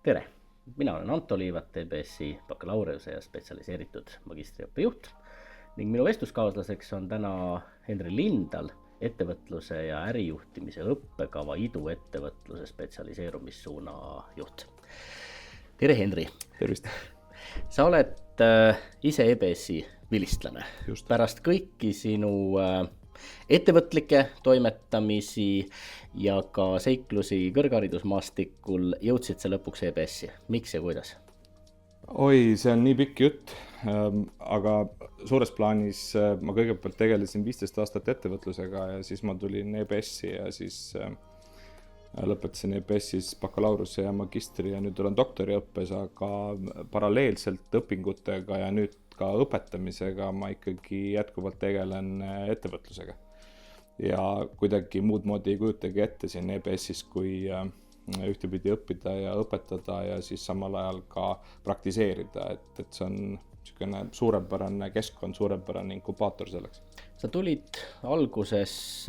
Tere! Mina olen Anto Liivat, EBS-i bakalaureuse ja spetsialiseeritud magistriõppe juht ning minu vestluskaaslaseks on täna Henri Lindal, ettevõtluse ja ärijuhtimise õppekava IDU ettevõtluse spetsialiseerumissuuna juht. Tere, Henri! Tervist! Sa oled ise EBS-i vilistlane. Just. Pärast kõiki sinu ettevõtlikke toimetamisi ja ka seiklusi kõrgharidusmaastikul jõudsid sa lõpuks EBS-i. Miks ja kuidas? Oi, see on nii pikk jutt, aga suures plaanis ma kõigepealt tegelesin 15 aastat ettevõtlusega ja siis ma tulin EBS-i ja siis lõpetasin EBS-is bakalaureuse ja magistri ja nüüd olen doktoriõppes, aga paralleelselt õpingutega ja nüüd ka õpetamisega ma ikkagi jätkuvalt tegelen ettevõtlusega. Ja kuidagi muud moodi ei kujutagi ette siin EBS-is, kui ühtepidi õppida ja õpetada ja siis samal ajal ka praktiseerida, et see on niisugune suurepärane keskkond, suurepärane inkubaator selleks. Sa tulid alguses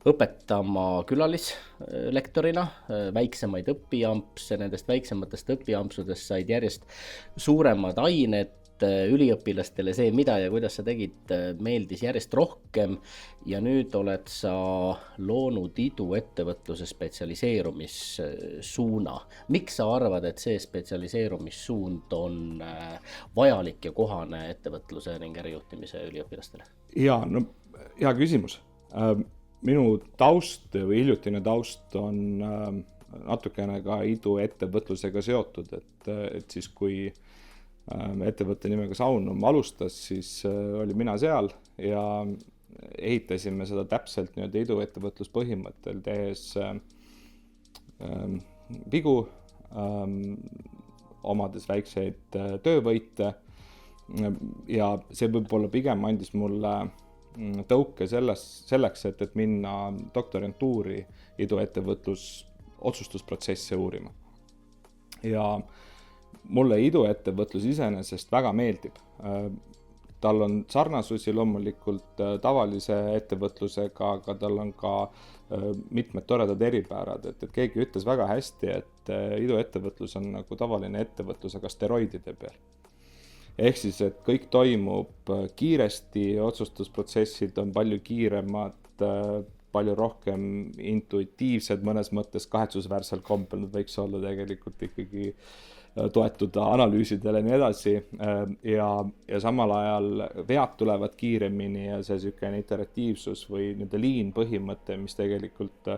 õpetama külalislektorina väiksemaid õpiampse, nendest väiksematest õpiampsudest said järjest suuremad ained, üliõpilastele see, mida ja kuidas sa tegid, meeldis järjest rohkem ja nüüd oled sa loonud IDU ettevõtluse spetsialiseerumissuuna. Miks sa arvad, et see spetsialiseerumissuund on vajalik ja kohane ettevõtluse ning ärijuhtimise üliõpilastele? Jaa, no hea küsimus. Minu taust või hiljutine taust on natukene ka IDU ettevõtlusega seotud, et siis kui ettevõtte nimega Saunum alustas, siis oli mina seal ja ehitasime seda täpselt IDU ettevõtluspõhimõttel, tehes vigu, omades väikseid töövõite ja see võib-olla pigem andis mulle tõuke selleks, et minna doktorantuuri IDU ettevõtlus otsustusprotsesse uurima. Ja mulle IDU ettevõtlus iseenesest väga meeldib. Tal on sarnasusi loomulikult tavalise ettevõtlusega, aga tal on ka mitmed toredad eripäärad. Et keegi ütles väga hästi, et IDU ettevõtlus on nagu tavaline ettevõtlus, aga steroidide peal. Ehk siis, et kõik toimub kiiresti, otsustusprotsessid on palju kiiremad, palju rohkem intuitiivsed mõnes mõttes, kahetsusväärsel kombel võiks olla tegelikult ikkagi toetuda analüüsidele ja nii edasi ja samal ajal vead tulevad kiiremini ja see niisugune iteratiivsus või lean põhimõte, mis tegelikult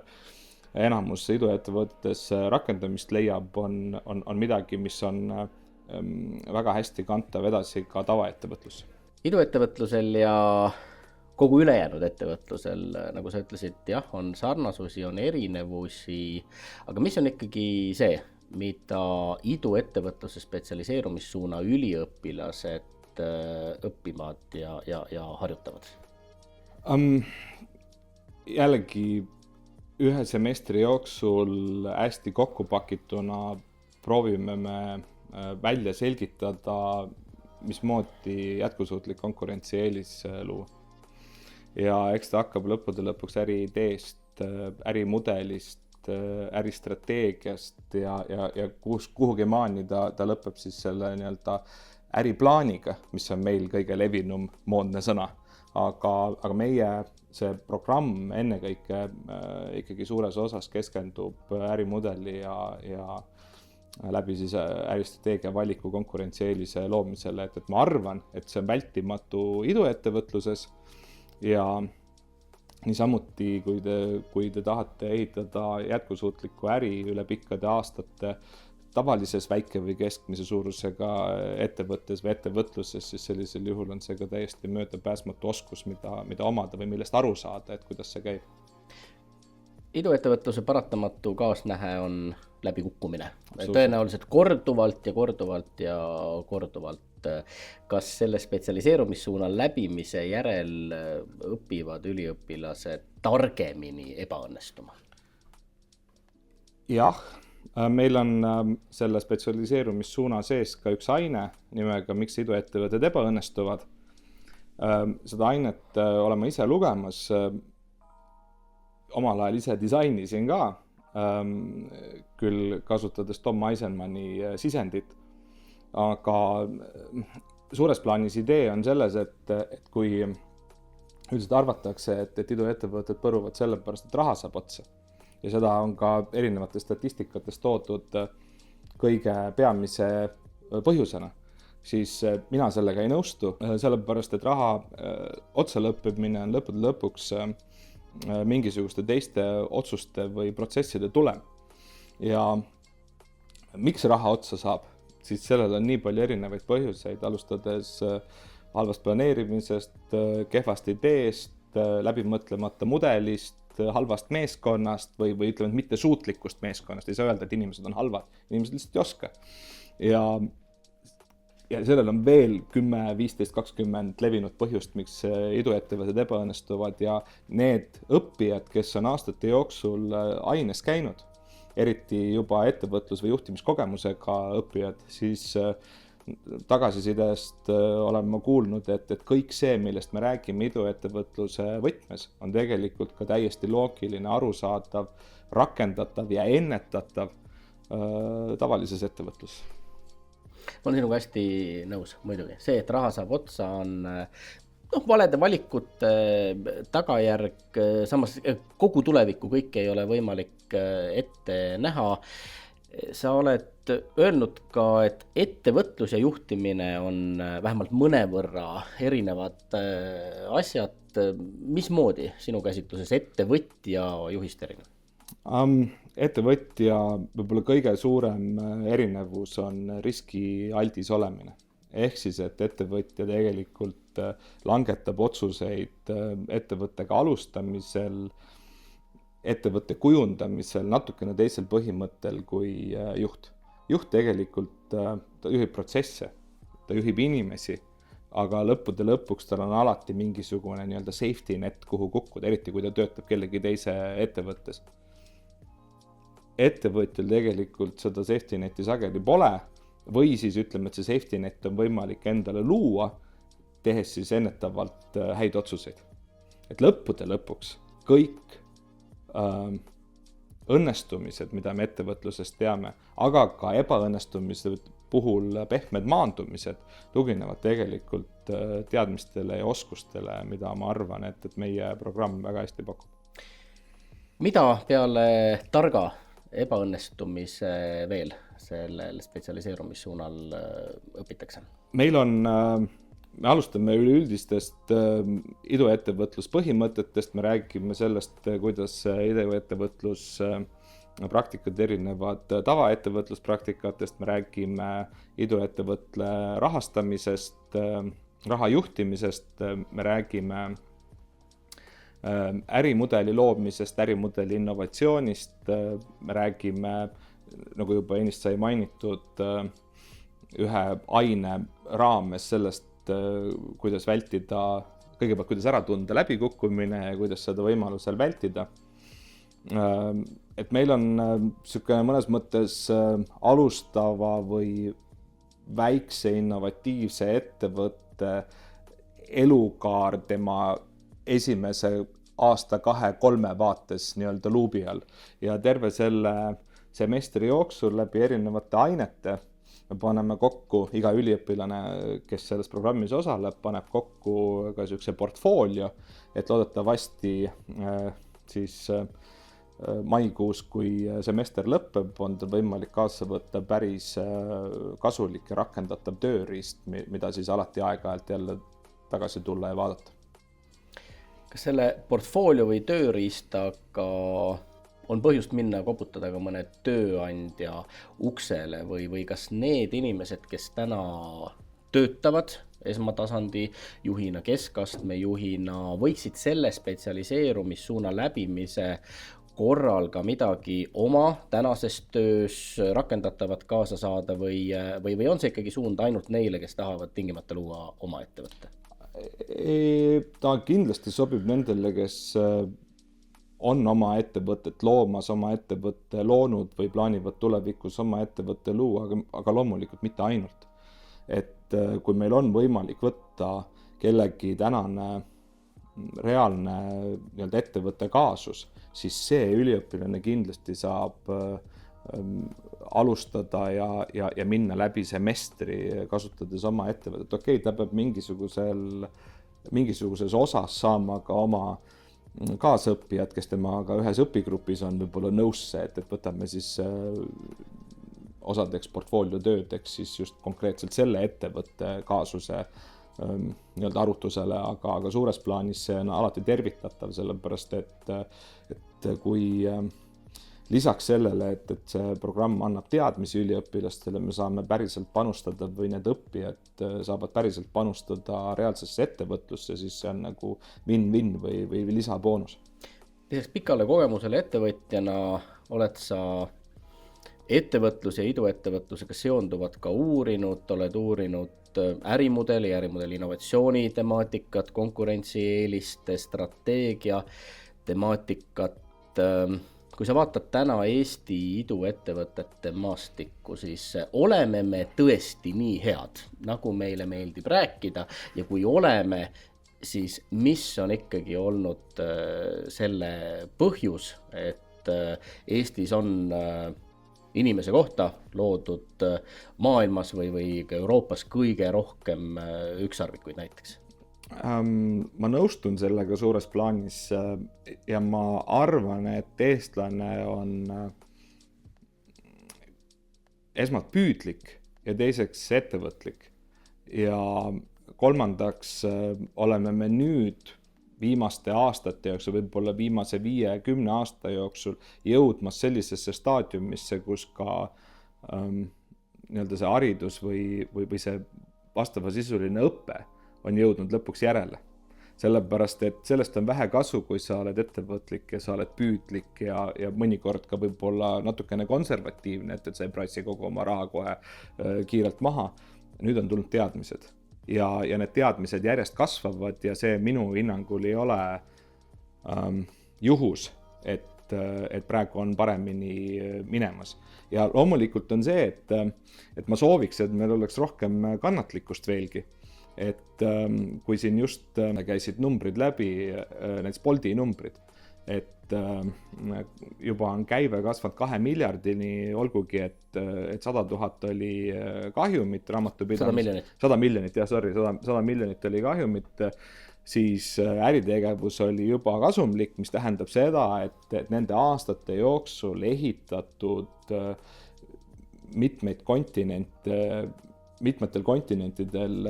enamus IDU ettevõttes rakendamist leiab, on midagi, mis on väga hästi kantav edasi ka tavaettevõtlusse. IDU ettevõtlusel ja kogu ülejäänud ettevõtlusel, nagu sa ütlesid, jah, on sarnasusi, on erinevusi, aga mis on ikkagi see, mida IDU ettevõtluse spetsialiseerumissuuna üliõpilased õppivad ja harjutavad? Jällegi ühe semestri jooksul hästi kokkupakituna proovime me välja selgitada, mismoodi jätkusuutlik konkurentsieelis luua. Ja eks ta hakkab lõppude lõpuks äriideest, ärimudelist, äristrateegiast ja kuhugi maani ta lõpeb siis selle äriplaaniga, mis on meil kõige levinum moodne sõna. Aga meie see programm ennekõike ikkagi suures osas keskendub ärimudeli ja läbi siis äristrateegia valiku konkurentsieelise loomisele, et ma arvan, et see on vältimatu IDU ettevõtluses ja niisamuti, kui te tahate ehitada jätkusuutlikku äri üle pikkade aastate tavalises väike või keskmise suurusega ettevõttes või ettevõtluses, siis sellisel juhul on see ka täiesti möödapääsmatu oskus, mida omada või millest aru saada, et kuidas see käib. IDU ettevõtluse paratamatu kaasnähe on läbikukkumine. Tõenäoliselt korduvalt ja korduvalt. Kas selle spetsialiseerumissuuna läbimise järel õpivad üliõpilased targemini ebaõnnestuma? Jah, meil on selle spetsialiseerumissuuna sees ka üks aine nimega, miks IDU ettevõtted ebaõnnestuvad. Seda ainet olen ma ise lugemas, omal ajal ise disainisin ka küll kasutades Tom Eisenmanni sisendit, aga suures plaanis idee on selles, et kui üldiselt arvatakse, et iduettevõtted põruvad sellepärast, et raha saab otsa ja seda on ka erinevates statistikates toodud kõige peamise põhjusena, siis mina sellega ei nõustu, sellepärast, et raha otsa lõppemine on lõppude lõpuks mingisuguste teiste otsuste või protsesside tulem. Ja miks raha otsa saab? Siis sellel on nii palju erinevaid põhjuseid, alustades halvast planeerimisest, kehvast ideest, läbimõtlemata mudelist, halvast meeskonnast või ütleme, mitte suutlikust meeskonnast. Ei saa öelda, et inimesed on halvad, inimesed lihtsalt ei oska. Ja sellel on veel 10, 15, 20 levinud põhjust, miks iduettevõtted ebaõnnestuvad ja need õppijad, kes on aastate jooksul aines käinud, eriti juba ettevõtlus- või juhtimiskogemusega õppijad, siis tagasisidest olen ma kuulnud, et kõik see, millest me räägime iduettevõtluse võtmes, on tegelikult ka täiesti loogiline, arusaadav, rakendatav ja ennetatav tavalises ettevõtluses. Ma olen sinuga hästi nõus, muidugi. See, et raha saab otsa, on valede valikute tagajärg, samas kogu tulevikku kõik ei ole võimalik ette näha. Sa oled öelnud ka, et ettevõtlus ja juhtimine on vähemalt mõnevõrra erinevad asjad. Mismoodi sinu käsitluses ettevõtja juhist erinev? Ettevõtja võib-olla kõige suurem erinevus on riskialdis olemine. Ehk siis, et ettevõtja tegelikult langetab otsuseid ettevõttega alustamisel, ettevõtte kujundamisel natukene teisel põhimõttel kui juht. Juht tegelikult ta juhib protsesse, ta juhib inimesi, aga lõppude lõpuks tal on alati mingisugune nii-öelda safety net, kuhu kukkuda, eriti kui ta töötab kellegi teise ettevõttes. Ettevõtjal tegelikult seda safety neti sageli pole või siis ütleme, et see safety net on võimalik endale luua, tehes siis ennetavalt häid otsuseid. Et lõppude lõpuks kõik õnnestumised, mida me ettevõtlusest teame, aga ka ebaõnnestumised puhul pehmed maandumised tuginevad tegelikult teadmistele ja oskustele, mida ma arvan, et meie programm väga hästi pakub. Mida peale targa ebaõnnestumise veel sellel spetsialiseerumissuunal õpitakse? Meil on, me alustame üleüldistest iduettevõtluspõhimõtetest, me räägime sellest, kuidas iduettevõtlus praktikad erinevad tavaettevõtluspraktikatest, me räägime iduettevõtle rahastamisest, raha juhtimisest, me räägime ärimudeli loomisest, ärimudeli innovatsioonist, me räägime, nagu juba ennist sai mainitud, ühe aine raames sellest, kuidas vältida, kõigepealt kuidas ära tunda läbikukkumine ja kuidas seda võimalusel vältida. Et meil on niisugune mõnes mõttes alustava või väikse innovatiivse ettevõtte elukaar tema esimese aasta 2-3 vaates nii-öelda luubi all ja terve selle semestri jooksul läbi erinevate ainete me paneme kokku, iga üliõpilane, kes selles programmis osaleb, paneb kokku ka niisuguse portfoolio, et loodetavasti siis maikuus, kui semester lõpeb, on tal võimalik kaasa võtta päris kasulik ja rakendatav tööriist, mida siis alati aeg-ajalt jälle tagasi tulla ja vaadata. Kas selle portfoolio või tööriistaga on põhjust minna koputada ka mõne tööandja uksele või kas need inimesed, kes täna töötavad esmatasandi juhina, keskastme juhina, võiksid selle spetsialiseerumissuuna läbimise korral ka midagi oma tänases töös rakendatavat kaasa saada või on see ikkagi suund ainult neile, kes tahavad tingimata luua oma ettevõtte? Ta kindlasti sobib nendele, kes on oma ettevõtet loomas, oma ettevõtte loonud või plaanivad tulevikus oma ettevõtte luua, aga loomulikult mitte ainult. Et kui meil on võimalik võtta kellegi tänane reaalne nii-öelda ettevõtte kaasus, siis see üliõpilane kindlasti saab alustada ja minna läbi semestri, kasutades oma ettevõtet. Okei, ta peab mingisuguses osas saama ka oma kaasõppijad, kes temaga ühes õpigrupis on, võib-olla nõus see, et võtame siis osadeks portfoolio töödeks siis just konkreetselt selle ettevõtte kaasuse nii-öelda arutusele, aga suures plaanis see on alati tervitatav, sellepärast et kui lisaks sellele, et see programm annab teadmisi üliõpilastele, me saame päriselt panustada või need õppijad saavad päriselt panustada reaalsesse ettevõtlusse, siis see on nagu win-win või lisaboonus. Lisaks pikale kogemusele ettevõtjana oled sa ettevõtlus- ja iduettevõtlusega seonduvad ka oled uurinud ärimudeli innovatsiooni temaatikat, konkurentsieeliste strateegia temaatikat. Kui sa vaatad täna Eesti iduettevõtete maastikku, siis oleme me tõesti nii head, nagu meile meeldib rääkida, ja kui oleme, siis mis on ikkagi olnud selle põhjus, et Eestis on inimese kohta loodud maailmas või ka Euroopas kõige rohkem ükssarvikuid näiteks? Ma nõustun sellega suures plaanis ja ma arvan, et eestlane on esmalt püüdlik ja teiseks ettevõtlik. Ja kolmandaks oleme me nüüd viimaste aastate jooksul, võib-olla viimase 5-10 aasta jooksul jõudmas sellisesse staadiumisse, kus ka nii-öelda see haridus või see vastavasisuline õpe on jõudnud lõpuks järele. Sellepärast, et sellest on vähe kasu, kui sa oled ettevõtlik ja sa oled püüdlik ja mõnikord ka võib-olla natukene konservatiivne, et sa ei pressi kogu oma raha kohe kiirelt maha. Nüüd on tulnud teadmised. Ja need teadmised järjest kasvavad ja see minu hinnangul ei ole juhus, et praegu on paremini minemas. Ja loomulikult on see, et ma sooviks, et meil oleks rohkem kannatlikkust veelgi. Et kui siin just käisid numbrid läbi, need Bolti numbrid, et juba on käive kasvanud 2 miljardini, olgugi, et 100 000 oli kahjumit raamatupidamist. 100 miljonit, 100 miljonit oli kahjumit, siis äritegevus oli juba kasumlik, mis tähendab seda, et nende aastate jooksul ehitatud mitmetel kontinentidel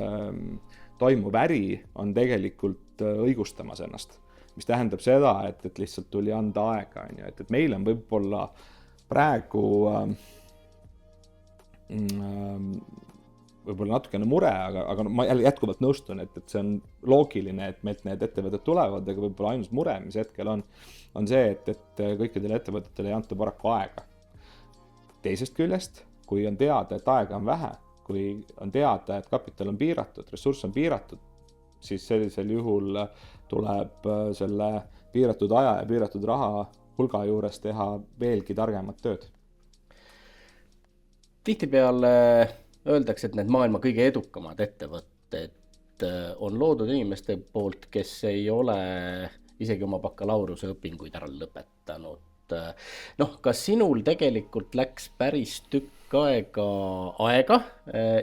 toimuv äri on tegelikult õigustamas ennast. Mis tähendab seda, et lihtsalt tuli anda aega. Et meil on võib-olla praegu võib-olla natukene mure, aga ma jätkuvalt nõustun, et see on loogiline, et meilt need ettevõtted tulevad, aga võib-olla ainus mure, mis hetkel on see, et kõikidele ettevõtetele ei anta paraku aega. Teisest küljest, kui on teada, et aega on vähe, kui on teada, et kapital on piiratud, ressurss on piiratud, siis sellisel juhul tuleb selle piiratud aja ja piiratud raha hulga juures teha veelgi targemat tööd. Tihtipeale öeldakse, et need maailma kõige edukamad ettevõtted on loodud inimeste poolt, kes ei ole isegi oma bakalaureuse õpinguid ära lõpetanud. Kas sinul tegelikult läks päris tükk aega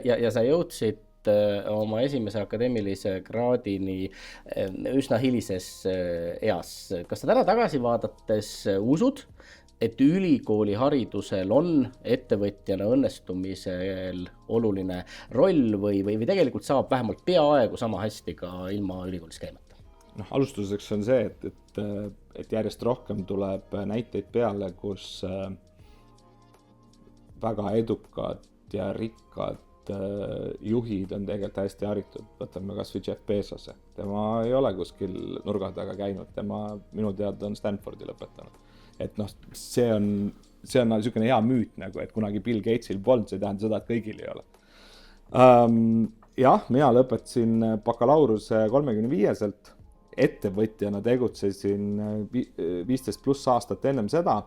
ja sa jõudsid oma esimese akadeemilise kraadini üsna hilises eas. Kas sa täna tagasi vaadates usud, et ülikooli haridusel on ettevõtjana õnnestumisel oluline roll või tegelikult saab vähemalt peaaegu sama hästi ka ilma ülikoolis käimata? Alustuseks on see, et järjest rohkem tuleb näiteid peale, kus väga edukad ja rikkad juhid on tegelikult hästi haritud. Võtame kas või Jeff Bezose. Tema ei ole kuskil nurga taga käinud. Tema minu teada on Stanfordi lõpetanud. Et see on niisugune hea müüt, et kunagi Bill Gatesil polnud, see tähendab seda, et kõigil ei ole. Jah, mina lõpetasin bakalaureuse 35-selt. Ettevõtjana tegutsesin 15+ aastat ennem seda.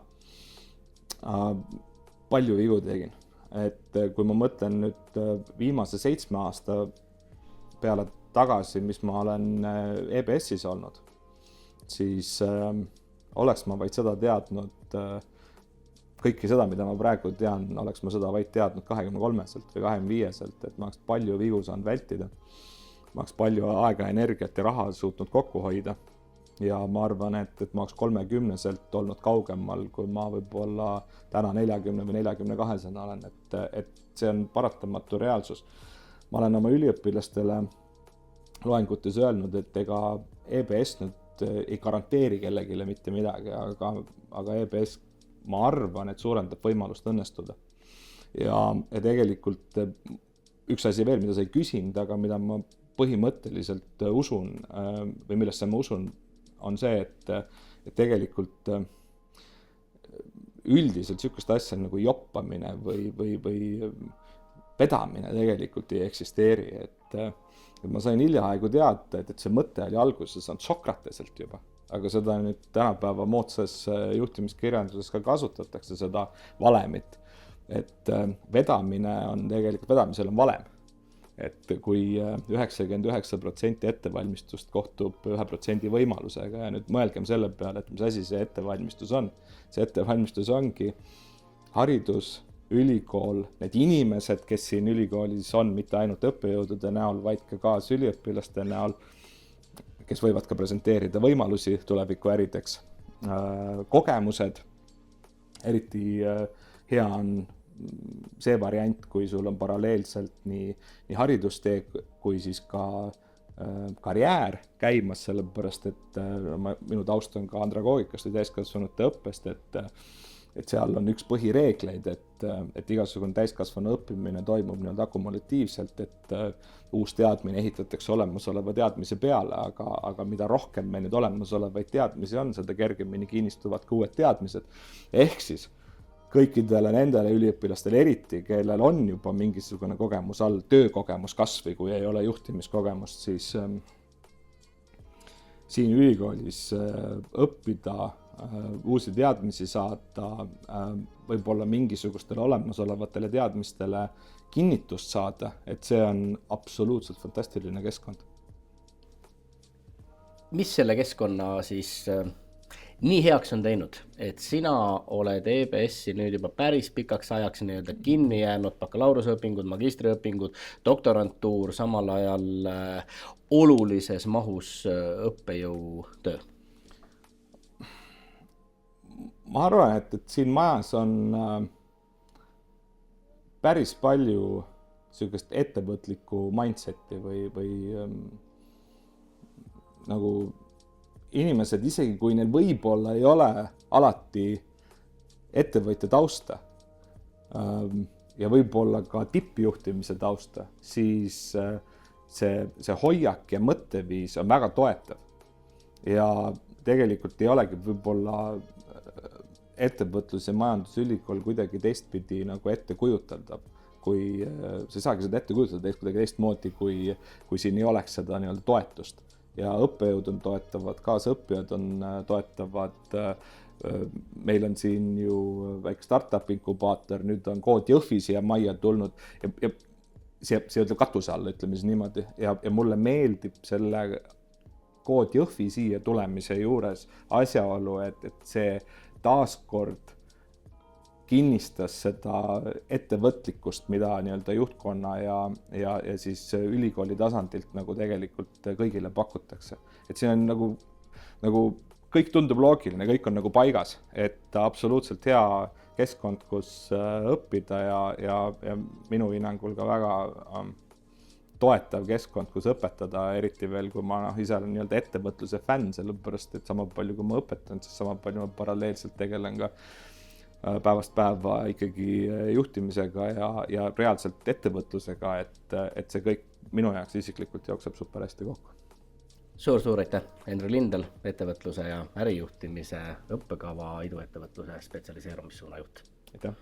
Palju vigu tegin. Et kui ma mõtlen nüüd viimase 7 aasta peale tagasi, mis ma olen EBS-is olnud, siis oleks ma vaid seda teadnud, kõike seda, mida ma praegu tean, oleks ma seda vaid teadnud 23-selt või 25-selt, et ma oleks palju vigu saanud vältida. Ma oleks palju aega, energiat ja raha suutnud kokku hoida. Ja ma arvan, et ma oleks 30-selt olnud kaugemal, kui ma võib-olla täna 40 või 42-sena olen, et see on paratamatu reaalsus. Ma olen oma üliõpilastele loengutes öelnud, et ega EBS nüüd ei garanteeri kellegile mitte midagi, aga EBS ma arvan, et suurendab võimalust õnnestuda. Ja tegelikult üks asi veel, mida sa ei küsinud, aga mida ma põhimõtteliselt usun või millesse ma usun, on see, et tegelikult üldiselt sükest asja nagu joppamine või vedamine tegelikult ei eksisteeri. Et ma sain hiljaaegu teada, et see mõte oli alguses on Sokrateselt juba. Aga seda nüüd tänapäeva moodsas juhtimiskirjanduses ka kasutatakse, seda valemit. Et vedamisel on valem. Et kui 99% ettevalmistust kohtub 1% võimalusega ja nüüd mõelgem selle peale, et mis asi see ettevalmistus on. See ettevalmistus ongi haridus, ülikool, need inimesed, kes siin ülikoolis on, mitte ainult õppejõudude näol, vaid ka kaasüliõpilaste näol, kes võivad ka presenteerida võimalusi tulevikuärideks, kogemused, eriti hea on see variant, kui sul on paralleelselt nii haridustee kui siis ka karjäär käimas, sellepärast et minu taust on ka andragoogikast või täiskasvanute õppest, et seal on üks põhireegleid, et igasugune täiskasvanu õppimine toimub nii-öelda akumulatiivselt, et uus teadmine ehitatakse olemasoleva teadmise peale, aga mida rohkem meil nüüd olemasolevaid teadmisi on, seda kergemini kinnistuvad ka uued teadmised. Ehk siis kõikidele nendele üliõpilastele eriti, kellel on juba mingisugune kogemus all, töökogemus kasvõi, kui ei ole juhtimiskogemust, siis siin ülikoolis õppida, uusi teadmisi saada, võib-olla mingisugustele olemasolevatele teadmistele kinnitust saada, et see on absoluutselt fantastiline keskkond. Mis selle keskkonna siis nii heaks on teinud, et sina oled EBS-i nüüd juba päris pikaks ajaks nii-öelda kinni jäänud, bakalaureuseõpingud, magistriõpingud, doktorantuur, samal ajal olulises mahus õppejõutöö? Ma arvan, et siin majas on päris palju sellist ettevõtlikku mindseti või nagu inimesed, isegi kui neil võib-olla ei ole alati ettevõtja tausta ja võib-olla ka tippjuhtimise tausta, siis see hoiak ja mõtteviis on väga toetav. Ja tegelikult ei olegi võib-olla ettevõtlus- ja majandusülikool kuidagi teistpidi nagu ette kujuteldav. Kui sa ei saagi seda ette kujutelda kuidagi teistmoodi, kui siin ei oleks seda nii-öelda toetust. Ja õppejõud on toetavad, kaasõppijad on toetavad. Meil on siin ju väike startup inkubaator, nüüd on kood Jõhvi siia majja tulnud ja see ütleb katuse alla, ütleme siis niimoodi. Ja mulle meeldib selle kood Jõhvi siia tulemise juures asjaolu, et see taaskord kinnistas seda ettevõtlikkust, mida nii-öelda juhtkonna ja siis ülikooli tasandilt nagu tegelikult kõigile pakutakse. Et see on nagu kõik tundub loogiline, kõik on nagu paigas, et absoluutselt hea keskkond, kus õppida ja minu hinnangul ka väga toetav keskkond, kus õpetada, eriti veel, kui ma ise olen nii-öelda ettevõtluse fänn, sellepärast, et sama palju, kui ma õpetan, siis sama palju ma paralleelselt tegelen ka päevast päeva ikkagi juhtimisega ja reaalselt ettevõtlusega, et see kõik minu jaoks isiklikult jookseb super hästi kokku. Suur aitäh, Henri Lindel, ettevõtluse ja ärijuhtimise õppekava iduettevõtluse spetsialiseerumissuunajuht. Aitäh!